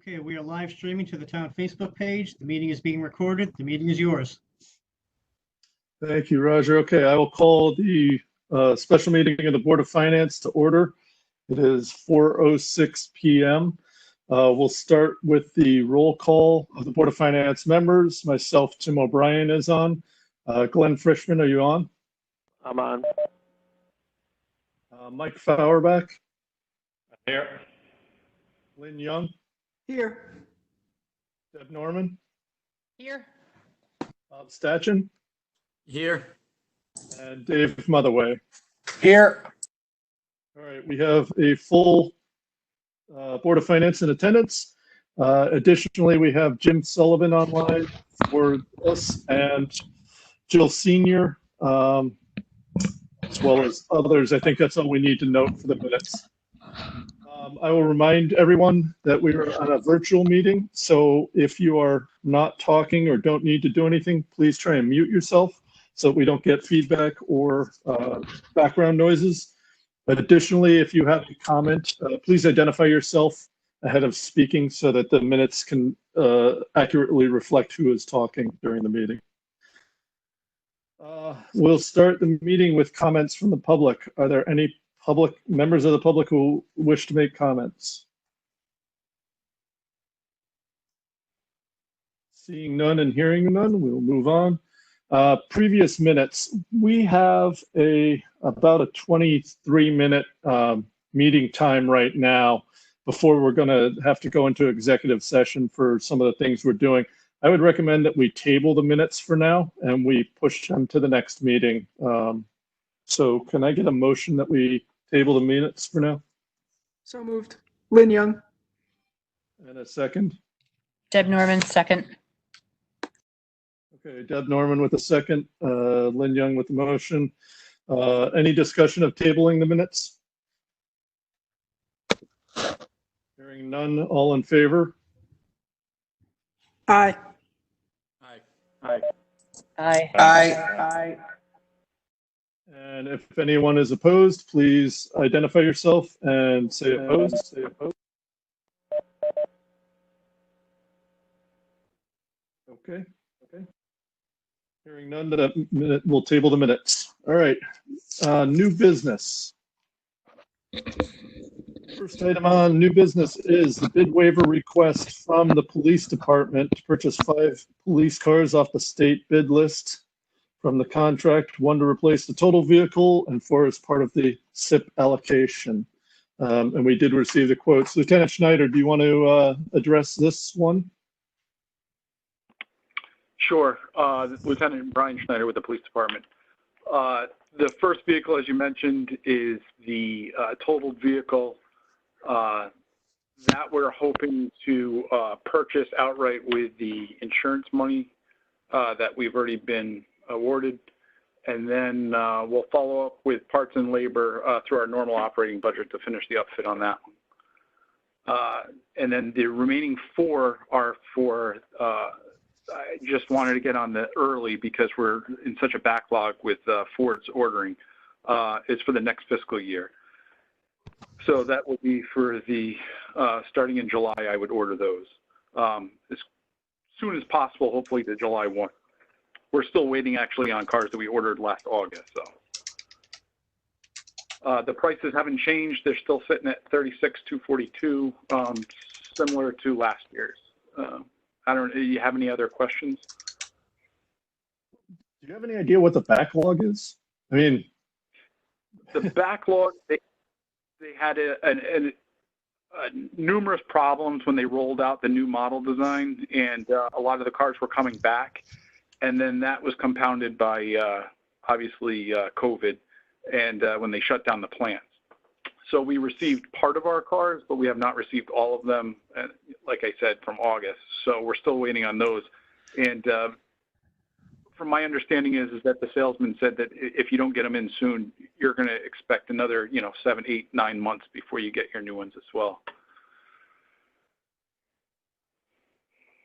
Okay, we are live streaming to the town Facebook page. The meeting is being recorded. The meeting is yours. Thank you, Roger. Okay, I will call the special meeting of the Board of Finance to order. It is 4:06 p.m. We'll start with the roll call of the Board of Finance members. Myself, Tim O'Brien, is on. Glenn Frischman, are you on? I'm on. Mike Fauerbach? Here. Lynn Young? Here. Deb Norman? Here. Bob Stachin? Here. And Dave Motherway. Here. All right, we have a full Board of Finance in attendance. Additionally, we have Jim Sullivan online for us and Jill Senior, as well as others. I think that's all we need to note for the minutes. I will remind everyone that we are on a virtual meeting, so if you are not talking or don't need to do anything, please try and mute yourself so that we don't get feedback or background noises. But additionally, if you have a comment, please identify yourself ahead of speaking so that the minutes can accurately reflect who is talking during the meeting. We'll start the meeting with comments from the public. Are there any members of the public who wish to make comments? Seeing none and hearing none, we'll move on. Previous minutes, we have about a 23-minute meeting time right now before we're going to have to go into executive session for some of the things we're doing. I would recommend that we table the minutes for now and we push them to the next meeting. So can I get a motion that we table the minutes for now? So moved. Lynn Young. And a second? Deb Norman, second. Okay, Deb Norman with a second, Lynn Young with the motion. Any discussion of tabling the minutes? Hearing none, all in favor? Aye. Aye. Aye. Aye. Aye. And if anyone is opposed, please identify yourself and say opposed. Say opposed. Okay. Hearing none, that minute we'll table the minutes. All right. New business. First item on new business is the bid waiver request from the police department to purchase 5 police cars off the state bid list from the contract, 1 to replace the total vehicle and 4 as part of the SIP allocation. And we did receive the quotes. Lieutenant Schneider, do you want to address this one? Sure. Lieutenant Brian Schneider with the police department. The first vehicle, as you mentioned, is the totaled vehicle that we're hoping to purchase outright with the insurance money that we've already been awarded. And then we'll follow up with parts and labor through our normal operating budget to finish the upfit on that one. And then the remaining 4 are for I just wanted to get on the early because we're in such a backlog with Ford's ordering. It's for the next fiscal year. So that will be for the, starting in July, I would order those. As soon as possible, hopefully to July 1. We're still waiting actually on cars that we ordered last August. So the prices haven't changed. They're still sitting at $36,242, similar to last year's. I don't know, do you have any other questions? Do you have any idea what the backlog is? I mean, the backlog, they had numerous problems when they rolled out the new model design, and a lot of the cars were coming back. And then that was compounded by, obviously, COVID and when they shut down the plants. So we received part of our cars, but we have not received all of them, like I said, from August. So we're still waiting on those. And from my understanding is that the salesman said that if you don't get them in soon, you're going to expect another, 7, 8, 9 months before you get your new ones as well.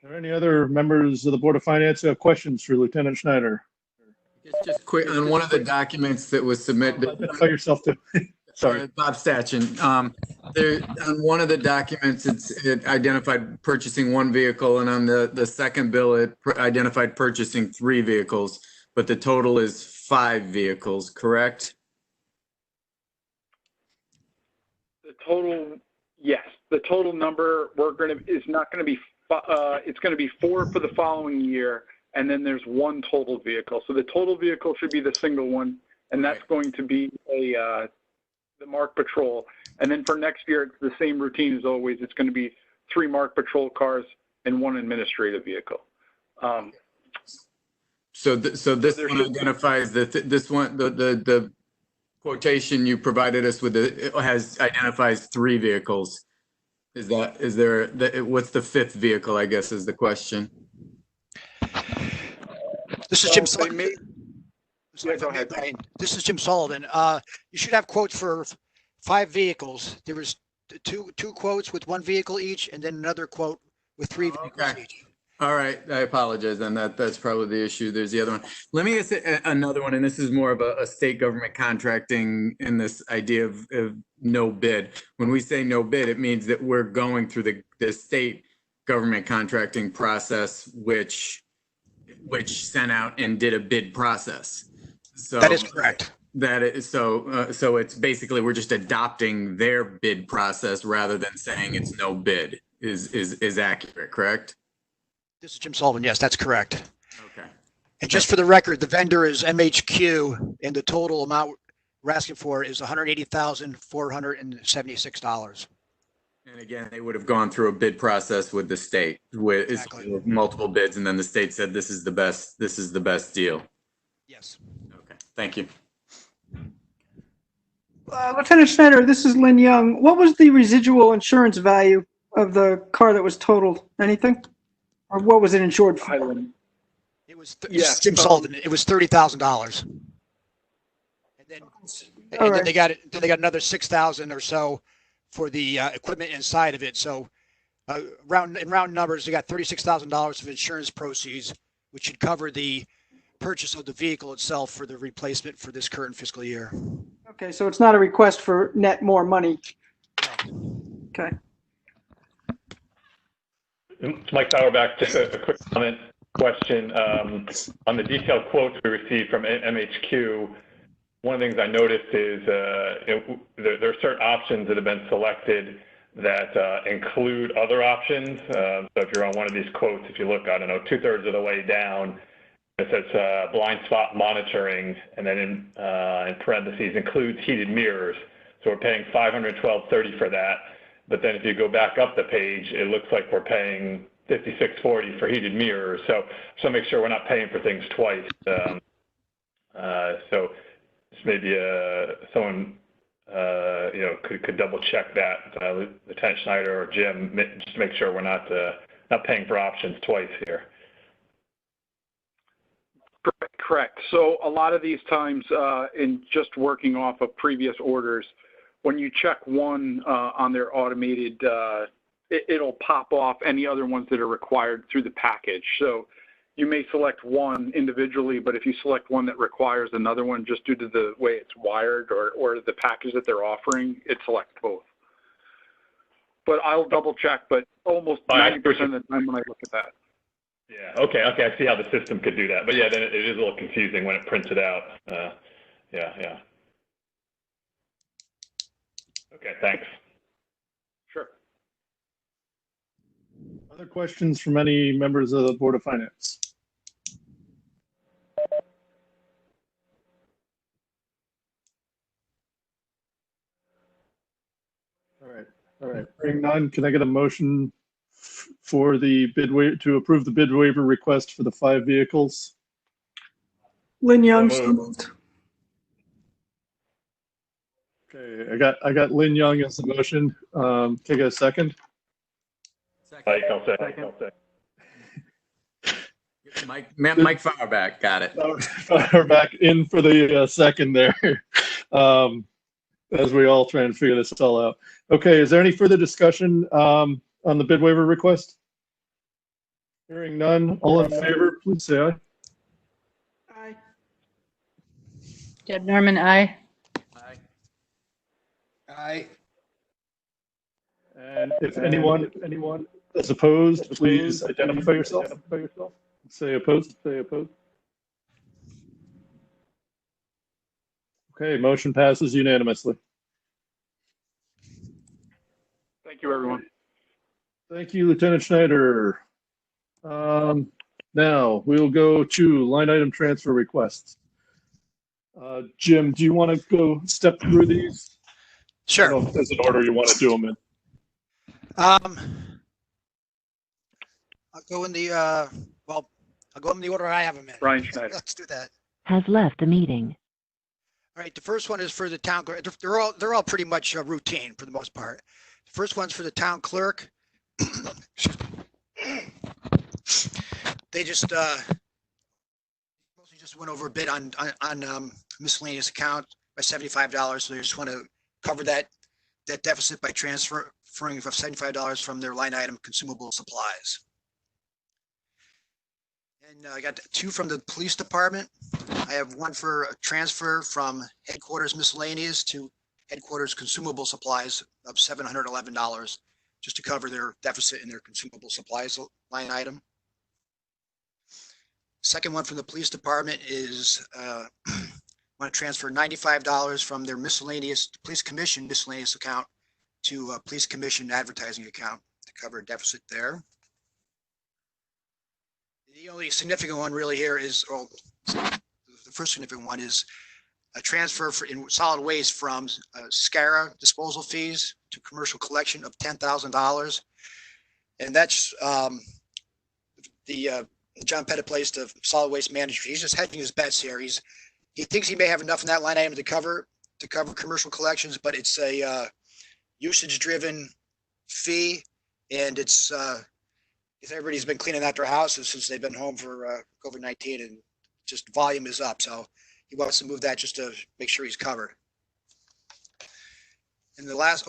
Are there any other members of the Board of Finance who have questions for Lieutenant Schneider? Just quick on one of the documents that was submitted. Identify yourself too. Sorry. Bob Stachin. There, on one of the documents, it identified purchasing one vehicle, and on the second bill, it identified purchasing 3 vehicles, but the total is 5 vehicles, correct? The total, yes, the total number is not going to be, it's going to be 4 for the following year, and then there's 1 total vehicle. So the total vehicle should be the single one, and that's Right. going to be the Mark Patrol. And then for next year, it's the same routine as always. It's going to be 3 Mark Patrol cars and 1 administrative vehicle. So this there one should- identifies this one, the quotation you provided us with, it identifies 3 vehicles. Is there, what's the 5th vehicle, I guess, is the question. This is Jim So they Sullivan. may- Sorry Yeah, if go I may, ahead. Brian. This is Jim Sullivan. You should have quotes for 5 vehicles. There was two quotes with 1 vehicle each, and then another quote with 3 vehicles Okay. each. All right, I apologize, and that's probably the issue. There's the other one. Let me ask another one, and this is more of a state government contracting in this idea of no bid. When we say no bid, it means that we're going through the state government contracting process, which sent out and did a bid process. So That is correct. That is so it's basically we're just adopting their bid process rather than saying it's no bid is accurate, correct? This is Jim Sullivan. Yes, that's correct. Okay. And just for the record, the vendor is MHQ, and the total amount we're asking for is $180,476. And again, they would have gone through a bid process with the state with Exactly. multiple bids, and then the state said this is the best deal. Yes. Okay, thank you. Lieutenant Schneider, this is Lynn Young. What was the residual insurance value of the car that was totaled? Anything? Or what was it insured for? Highland. It was Yes, Jim Sullivan. It was $30,000. And then All and then right. they got it. Then they got another 6,000 or so for the equipment inside of it. So, in round numbers, they got $36,000 of insurance proceeds, which should cover the purchase of the vehicle itself for the replacement for this current fiscal year. Okay, so it's not a request for net more money. Okay. It's Mike Sauerbach. Just a quick comment question. On the detailed quotes we received from MHQ, one of the things I noticed is there are certain options that have been selected that include other options. So if you're on one of these quotes, if you look, I don't know, 2/3 of the way down, it says blind spot monitoring, and then in parentheses includes heated mirrors. So we're paying $512.30 for that. But then if you go back up the page, it looks like we're paying $56.40 for heated mirrors. So make sure we're not paying for things twice. So just maybe someone could double check that, Lieutenant Schneider or Jim, just to make sure we're not paying for options twice here. Correct. So a lot of these times, in just working off of previous orders, when you check one on their automated, it'll pop off any other ones that are required through the package. So you may select one individually, but if you select one that requires another one just due to the way it's wired or the package that they're offering, it selects both. But I'll double check, but almost 90% of the time when I look at that. Yeah, okay, I see how the system could do that. But yeah, then it is a little confusing when it prints it out. Yeah. Okay, thanks. Sure. Other questions from any members of the Board of Finance? All right. Hearing none, can I get a motion for the to approve the bid waiver request for the 5 vehicles? Lynn Young, So so moved. Okay, I got Lynn Young as the motion. Can I get a second? Mike, I'll say. Mike Fauerbach, got it. We're back in for the second there. As we all try and figure this all out. Okay, is there any further discussion on the bid waiver request? Hearing none, all in favor, please say aye. Aye. Deb Norman, aye. Aye. Aye. And if anyone is opposed, please identify yourself. Say opposed. Okay, motion passes unanimously. Thank you, everyone. Thank you, Lieutenant Schneider. Now we'll go to line item transfer requests. Jim, do you want to go step through these? I Sure. don't know if there's an order you want to do them in. I'll go in the, I'll go in the order I have them in. Brian Schneider. Let's do that. Has left the meeting. All right, the first one is for the town. They're all pretty much routine for the most part. The first one's for the town clerk. They just mostly just went over a bit on miscellaneous account by $75. So they just want to cover that deficit by transferring of $75 from their line item consumable supplies. And I got two from the police department. I have one for a transfer from headquarters miscellaneous to headquarters consumable supplies of $711, just to cover their deficit in their consumable supplies line item. Second one from the police department is I want to transfer $95 from their miscellaneous police commission miscellaneous account to a police commission advertising account to cover a deficit there. The only significant one really here is, well, the first significant one is a transfer in solid waste from SCARA disposal fees to commercial collection of $10,000. And that's the John Pettit place, the solid waste manager. He's just hedging his bets here. He thinks he may have enough in that line item to cover commercial collections, but it's a usage driven fee, and it's everybody's been cleaning out their houses since they've been home for COVID-19, and just volume is up. So he wants to move that just to make sure he's covered. And the last,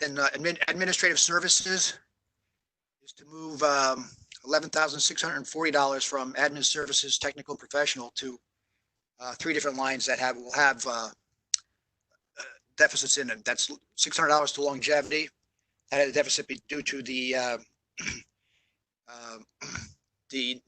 administrative services is to move $11,640 from admin services, technical and professional to three different lines that will have deficits in it. That's $600 to longevity. That had a deficit due to the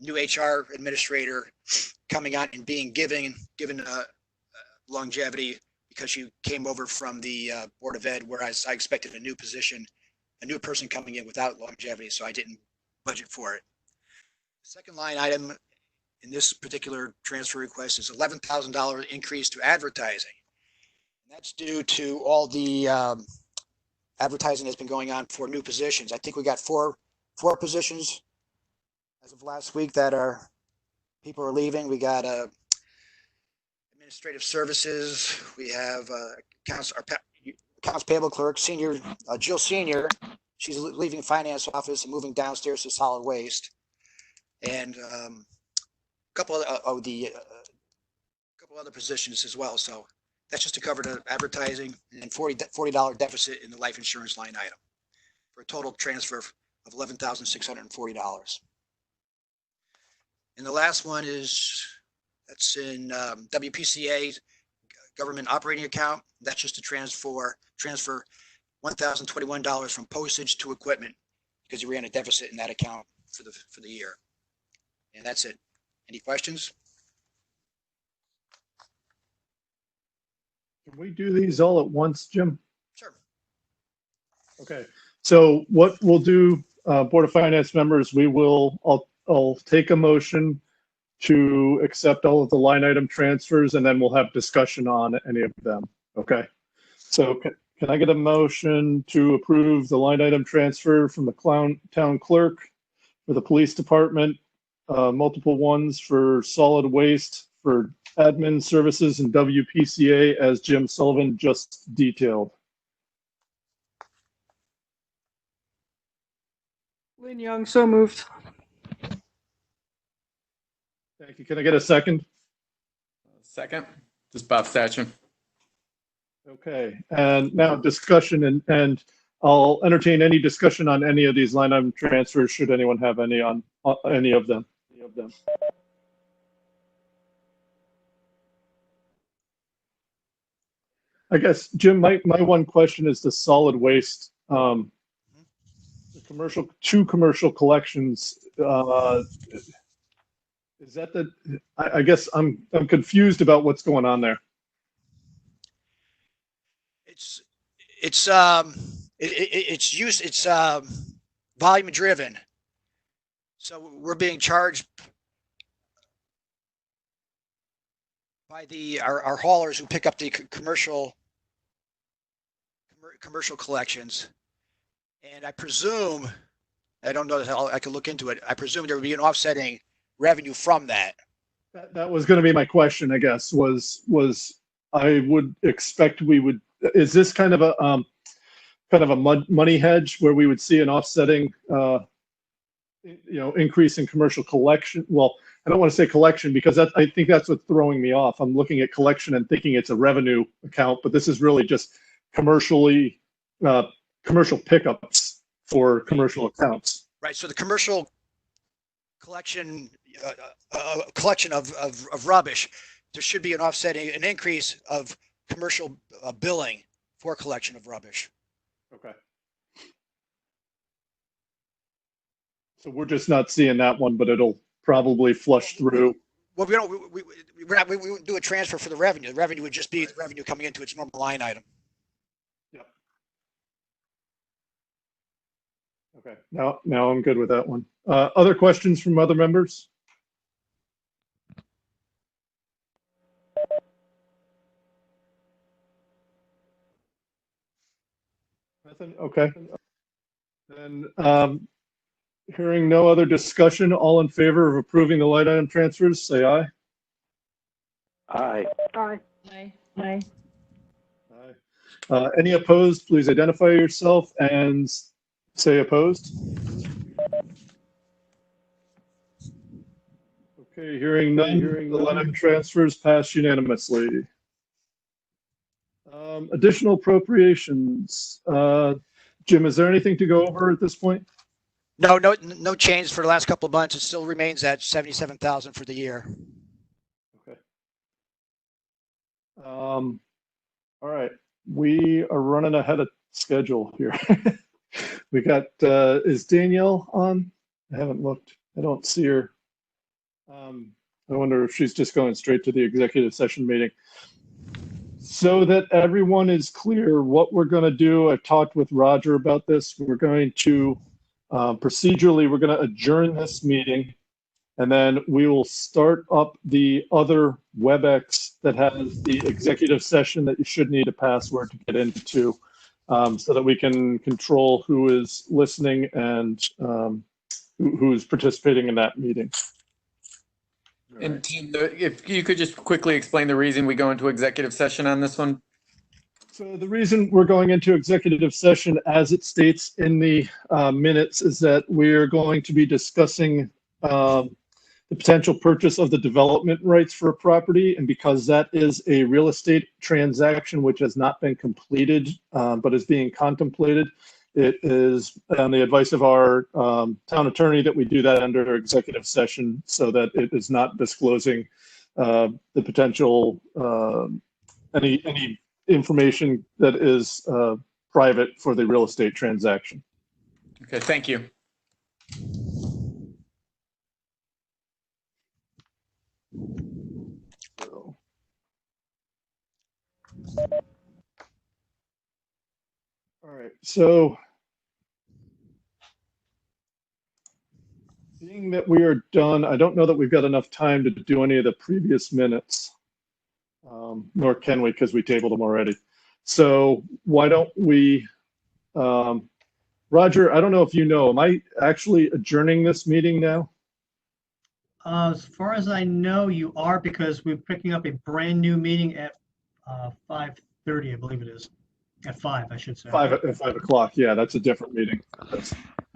new HR administrator coming on and being given longevity because she came over from the Board of Ed, whereas I expected a new person coming in without longevity, so I didn't budget for it. The second line item in this particular transfer request is $11,000 increase to advertising. And that's due to all the advertising that's been going on for new positions. I think we got four positions as of last week that people are leaving. We got administrative services. We have accounts payable clerk, senior, Jill Senior. She's leaving finance office and moving downstairs to solid waste. And a couple other positions as well. So that's just to cover the advertising and $40 deficit in the life insurance line item for a total transfer of $11,640. And the last one that's in WPCA government operating account. That's just to transfer $1,021 from postage to equipment because you ran a deficit in that account for the year. And that's it. Any questions? Can we do these all at once, Jim? Sure. Okay. So what we'll do, Board of Finance members, I'll take a motion to accept all of the line item transfers, and then we'll have discussion on any of them. Okay. So can I get a motion to approve the line item transfer from the town clerk for the police department, multiple ones for solid waste, for admin services and WPCA as Jim Sullivan just detailed? Lynn Young, so moved. Thank you. Can I get a second? Second, this is Bob Stachin. Okay, and now discussion, and I'll entertain any discussion on any of these line item transfers should anyone have any on any of them. I guess, Jim, my one question is the solid waste the two commercial collections, is that I guess I'm confused about what's going on there. It's volume driven. So we're being charged by our haulers who pick up the commercial collections. And I presume, I don't know how I can look into it. I presume there would be an offsetting revenue from that. That was going to be my question, I guess, was I would expect we would, is this kind of a money hedge where we would see an offsetting, increase in commercial collection? Well, I don't want to say collection because I think that's what's throwing me off. I'm looking at collection and thinking it's a revenue account, but this is really just commercial pickups for commercial accounts. Right. So the commercial collection of rubbish, there should be an increase of commercial billing for collection of rubbish. Okay. So we're just not seeing that one, but it'll probably flush through. Well, we wouldn't do a transfer for the revenue. The revenue would just be the revenue coming into its normal line item. Yep. Okay. Now I'm good with that one. Other questions from other members? Nothing? Okay. Then hearing no other discussion, all in favor of approving the line item transfers, say aye. Aye. Aye. Aye. Aye. Aye. Any opposed, please identify yourself and say opposed. Okay, hearing none, the line item transfers pass unanimously. Additional appropriations. Jim, is there anything to go over at this point? No change for the last couple of months. It still remains at 77,000 for the year. Okay. All right. We are running ahead of schedule here. We got, is Danielle on? I haven't looked. I don't see her. I wonder if she's just going straight to the executive session meeting. So that everyone is clear what we're going to do, I've talked with Roger about this. We're going to, procedurally, we're going to adjourn this meeting, and then we will start up the other Webex that has the executive session that you should need a password to get into, so that we can control who is listening and who's participating in that meeting. And team, if you could just quickly explain the reason we go into executive session on this one. So the reason we're going into executive session, as it states in the minutes, is that we're going to be discussing the potential purchase of the development rights for a property. And because that is a real estate transaction which has not been completed, but is being contemplated, it is on the advice of our town attorney that we do that under executive session so that it is not disclosing the potential, any information that is private for the real estate transaction. Okay, thank you. All right, so being that we are done, I don't know that we've got enough time to do any of the previous minutes, nor can we because we tabled them already. So why don't we, Roger, I don't know if you know, am I actually adjourning this meeting now? As far as I know, you are, because we're picking up a brand new meeting at 5:30, I believe it is. At 5, I should say. 5 o'clock. Yeah, that's a different meeting.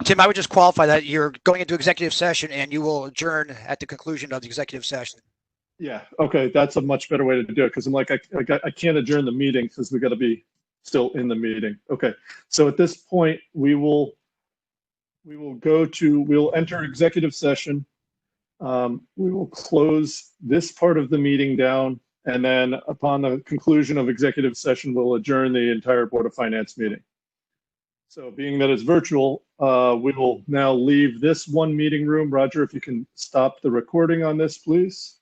Tim, I would just qualify that you're going into executive session and you will adjourn at the conclusion of the executive session. Yeah. Okay. That's a much better way to do it. Cause I'm like, I can't adjourn the meeting because we got to be still in the meeting. Okay. So at this point we'll enter executive session. We will close this part of the meeting down. And then upon the conclusion of executive session, we'll adjourn the entire Board of Finance meeting. So being that it's virtual, we will now leave this one meeting room. Roger, if you can stop the recording on this, please.